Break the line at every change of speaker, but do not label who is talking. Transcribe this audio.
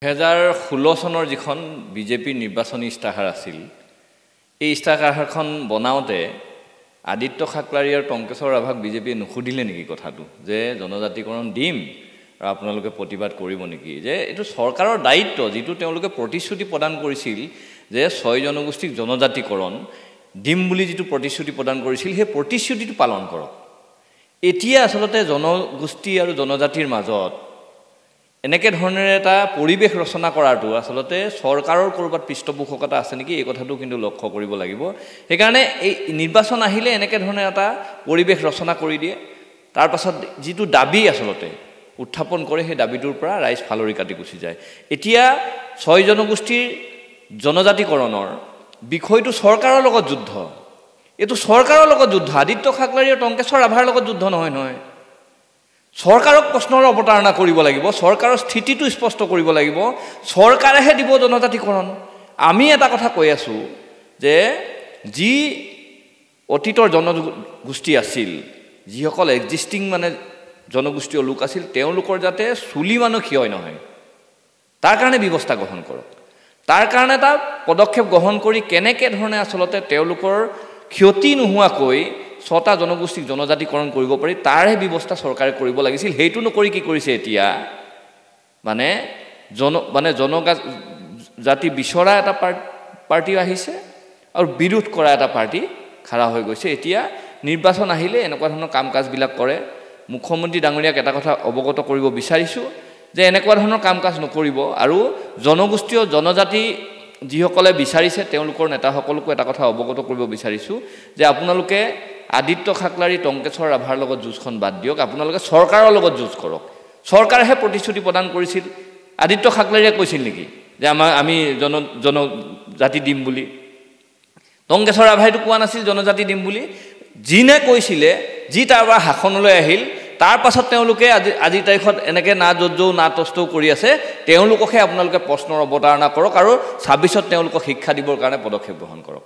2016 চনৰ যিখন বিজেপিৰ নিৰ্বাচনী ইস্তাহাৰ আছিল এই ইস্তাহাৰখন বনাওতে আদিত্য খাকলাৰী আৰু টংকেশ্বৰ ৰাভাক বিজেপিয়ে নুখুধিলে নেকি কথাটো যে জনজাতিকৰণ দিম আৰু আপোনালোকে প্ৰতিবাদ কৰিব নেকি যে এটো চৰকাৰৰ দায়িত্ব যেটো তেওঁলোকে প্ৰতিশ্ৰুতি প্ৰদান কৰিছিল যে 6 জনগোষ্ঠীক জনজাতিকৰণ দিম বুলি যেটো প্ৰতিশ্ৰুতি প্ৰদান কৰিছিল সেই প্ৰতিশ্ৰুতিটো পালন কৰক এতিয়া আসলতে জনগোষ্ঠী আৰু জনজাতিৰ মাজত এনেকে ধৰণৰ এটা পৰিবেশ ৰচনা কৰাটো আসলতে চৰকাৰৰ কৰবাত পৃষ্ঠপোষকতা আছে নেকি এই কথাটো কিন্তু লক্ষ্য কৰিব লাগিব সেইকাৰণে এই নিৰ্বাচন আহিলে এনেকে ধৰণৰ এটা পৰিবেশ ৰচনা কৰি দিয়ে তাৰ পাছত যেটো দাবী আসলতে উত্থাপন কৰে সেই দাবীটোৰ পৰা ৰাইজ ফালৰি কাটি গুচি যায় এতিয়া 6 জনগোষ্ঠীৰ জনজাতিকৰণৰ বিষয়টো চৰকাৰৰ লগত যুদ্ধ এটো চৰকাৰৰ লগত যুদ্ধ আদিত্য খাকলাৰী আৰু টংকেশ্বৰ ৰাভাৰ লগত যুদ্ধ নহয় চৰকাৰক প্ৰশ্নৰ অৱতাৰণা কৰিব লাগিব চৰকাৰৰ স্থিতিটো স্পষ্ট কৰিব লাগিব চৰকাৰেহে দিব জনজাতিকৰণ আমি এটা কথা কৈ আছো যে যি অতীতৰ জনগোষ্ঠী আছিল যিসকল এক্সিস্টিং মানে জনগোষ্ঠীয় লোক আছিল তেওঁলোকৰ যাতে চুলি মানুহ ক্ষয় নহয় তাৰ কাৰণে ব্যৱস্থা গ্ৰহণ কৰক তাৰ কাৰণে এটা পদক্ষেপ গ্ৰহণ কৰি কেনেকে ধৰণে আসলতে তেওঁলোকৰ ক্ষতি নোহোৱাকৈ 6টা জনগোষ্ঠীক জনজাতিকৰণ কৰিব পাৰি তাৰহে ব্যৱস্থা চৰকাৰে কৰিব লাগিছিল হেইটো নকৰি কি কৰিছে এতিয়া মানে জনজাতি বিচৰা এটা পাৰ্টি আহিছে আৰু বিৰোধ কৰা এটা পাৰ্টি খাৰা হৈ গৈছে এতিয়া নিৰ্বাচন আহিলে এনেকুৱা ধৰণৰ কাম কাজ বিলাক কৰে মুখ্যমন্ত্ৰী ডাঙৰীয়াক এটা কথা অৱগত কৰিব বিচাৰিছো যে এনেকুৱা ধৰণৰ কাম কাজ নকৰিব আৰু জনগোষ্ঠীয় জনজাতি যিসকলে বিচাৰিছে তেওঁলোকৰ নেতাসকলকো এটা কথা অৱগত কৰিব বিচাৰিছো যে আপোনালোকে আদিত্য খাকলাৰী টংকেশ্বৰ ৰাভাৰ লগত যুঁজখন বাদ দিয়ক আপোনালোকে চৰকাৰৰ লগত যুঁজ কৰক চৰকাৰেহে প্ৰতিশ্ৰুতি প্ৰদান কৰিছিল আদিত্য খাকলাৰীয়ে কৈছিল নেকি যে আমি জনজাতি দিম বুলি টংকেশ্বৰ ৰাভাইটো কোৱা নাছিল জনজাতি দিম বুলি জিনে কৈছিলে যি তাৰবা হাখনলৈ আহিল তাৰ পাছত তেওঁলোকে আজি তাৰিখত এনেকে না জজ্জৌ না তস্তৌ কৰি আছে তেওঁলোকহে আপোনালোকে প্ৰশ্নৰ অৱতাৰণা কৰক আৰু 26ত তেওঁলোকক শিক্ষা দিবৰ কাৰণে পদক্ষেপ গ্ৰহণ কৰক